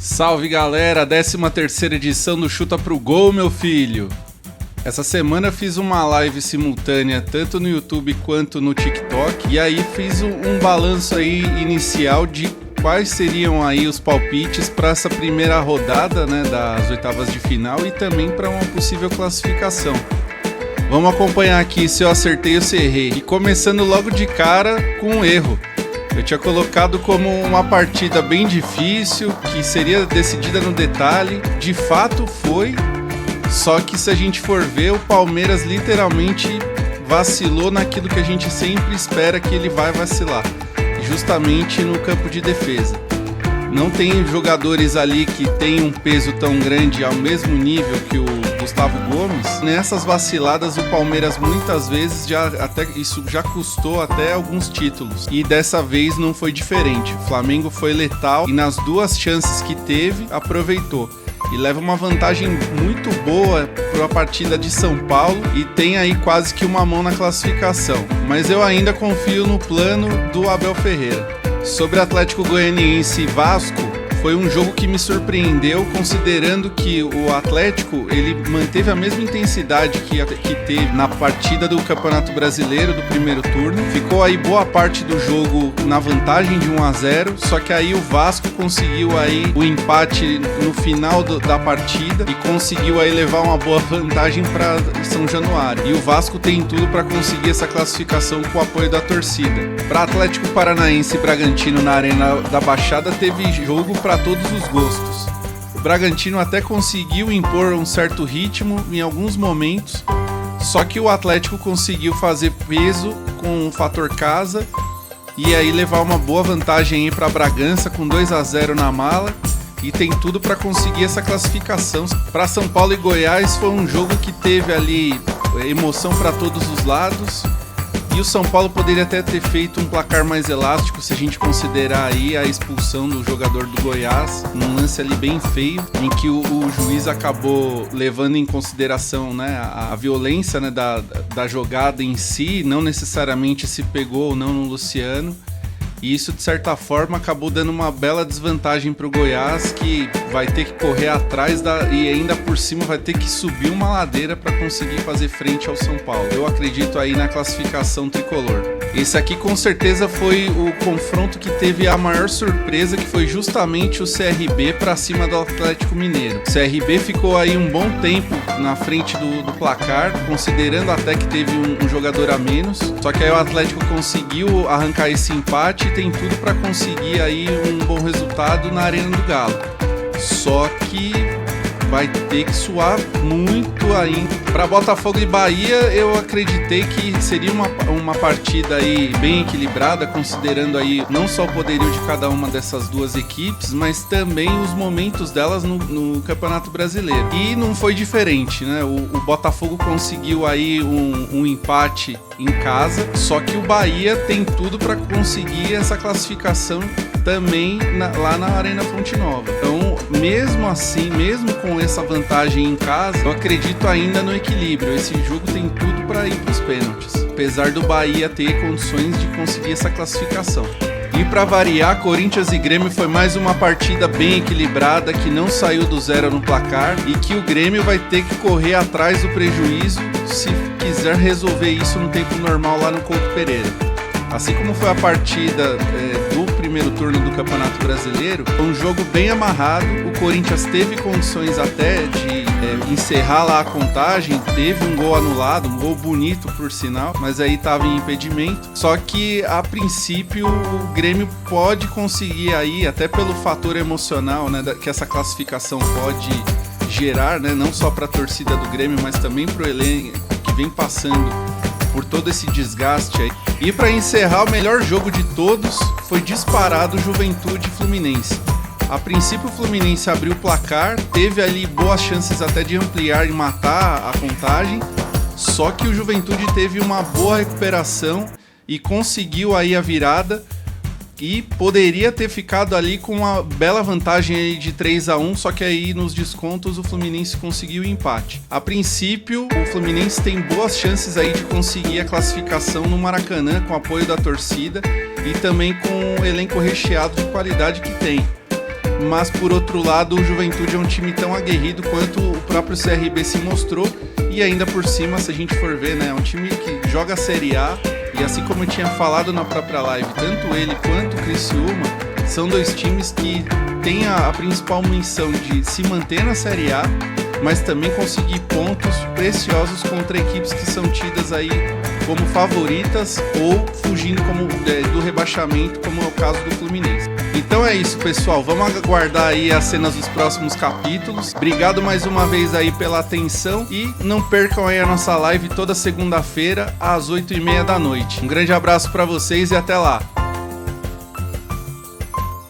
Salve galera, 13ª edição do Chuta Pro Gol, meu filho! Essa semana eu fiz uma live simultânea tanto no YouTube quanto no TikTok e aí fiz um balanço aí inicial de quais seriam aí os palpites para essa primeira rodada, né, das oitavas de final e também para uma possível classificação. Vamos acompanhar aqui se eu acertei ou se errei. E começando logo de cara com um erro. Eu tinha colocado como uma partida bem difícil, que seria decidida no detalhe. De fato foi, só que se a gente for ver, o Palmeiras literalmente vacilou naquilo que a gente sempre espera que ele vai vacilar, justamente no campo de defesa. Não tem jogadores ali que têm um peso tão grande ao mesmo nível que o Gustavo Gomes. Nessas vaciladas o Palmeiras muitas vezes isso já custou até alguns títulos. E dessa vez não foi diferente. O Flamengo foi letal e nas duas chances que teve, aproveitou. E leva uma vantagem muito boa para a partida de São Paulo e tem aí quase que uma mão na classificação. Mas eu ainda confio no plano do Abel Ferreira. Sobre Atlético Goianiense e Vasco, foi um jogo que me surpreendeu, considerando que o Atlético ele manteve a mesma intensidade que teve na partida do Campeonato Brasileiro do primeiro turno. Ficou aí boa parte do jogo na vantagem de 1-0, só que aí o Vasco conseguiu aí o empate no final da partida e conseguiu aí levar uma boa vantagem para São Januário. E o Vasco tem tudo para conseguir essa classificação com o apoio da torcida. Para Atlético Paranaense e Bragantino na Arena da Baixada teve jogo para todos os gostos. O Bragantino até conseguiu impor um certo ritmo em alguns momentos, só que o Atlético conseguiu fazer peso com o fator casa e aí levar uma boa vantagem para Bragança com 2-0 na mala e tem tudo para conseguir essa classificação. Para São Paulo e Goiás foi um jogo que teve ali emoção para todos os lados. E o São Paulo poderia até ter feito um placar mais elástico se a gente considerar aí a expulsão do jogador do Goiás, num lance ali bem feio, em que o juiz acabou levando em consideração, né, a violência, né, da jogada em si, não necessariamente se pegou ou não no Luciano. E isso, de certa forma, acabou dando uma bela desvantagem para o Goiás, que vai ter que correr atrás e ainda por cima vai ter que subir uma ladeira para conseguir fazer frente ao São Paulo. Eu acredito aí na classificação tricolor. Esse aqui com certeza foi o confronto que teve a maior surpresa, que foi justamente o CRB para cima do Atlético Mineiro. O CRB ficou aí um bom tempo na frente do placar, considerando até que teve um jogador a menos. Só que aí o Atlético conseguiu arrancar esse empate e tem tudo para conseguir aí um bom resultado na Arena do Galo. Só que vai ter que suar muito ainda. Para Botafogo e Bahia, eu acreditei que seria uma partida aí bem equilibrada, considerando aí não só o poderio de cada uma dessas duas equipes, mas também os momentos delas no Campeonato Brasileiro. E não foi diferente, né? O Botafogo conseguiu aí um empate em casa, só que o Bahia tem tudo para conseguir essa classificação também lá na Arena Fonte Nova. Então, mesmo assim, mesmo com essa vantagem em casa, eu acredito ainda no equilíbrio. Esse jogo tem tudo para ir para os pênaltis, apesar do Bahia ter condições de conseguir essa classificação. E para variar, Corinthians e Grêmio foi mais uma partida bem equilibrada, que não saiu do zero no placar e que o Grêmio vai ter que correr atrás do prejuízo se quiser resolver isso no tempo normal lá no Couto Pereira. Assim como foi a partida do primeiro turno do Campeonato Brasileiro, foi um jogo bem amarrado. O Corinthians teve condições até de encerrar lá a contagem, teve um gol anulado, um gol bonito por sinal, mas aí estava em impedimento. Só que a princípio o Grêmio pode conseguir aí, até pelo fator emocional, né, que essa classificação pode gerar, né, não só para a torcida do Grêmio, mas também para o elenco que vem passando por todo esse desgaste aí. E para encerrar, o melhor jogo de todos foi disparado Juventude e Fluminense. A princípio o Fluminense abriu o placar, teve ali boas chances até de ampliar e matar a contagem, só que o Juventude teve uma boa recuperação e conseguiu aí a virada e poderia ter ficado ali com uma bela vantagem aí de 3-1, só que aí nos descontos o Fluminense conseguiu o empate. A princípio, o Fluminense tem boas chances aí de conseguir a classificação no Maracanã com o apoio da torcida e também com o elenco recheado de qualidade que tem. mas por outro lado o Juventude é um time tão aguerrido quanto o próprio CRB se mostrou, e ainda por cima, se a gente for ver, né, é um time que joga a Série A, e assim como eu tinha falado na própria live, tanto ele quanto o Criciúma são dois times que têm a principal missão de se manter na Série A, mas também conseguir pontos preciosos contra equipes que são tidas aí como favoritas ou fugindo do rebaixamento, como é o caso do Fluminense. Então é isso, pessoal, vamos aguardar aí as cenas dos próximos capítulos. Obrigado mais uma vez aí pela atenção e não percam aí a nossa live toda segunda-feira às 8h30 da noite. Um grande abraço para vocês e até lá!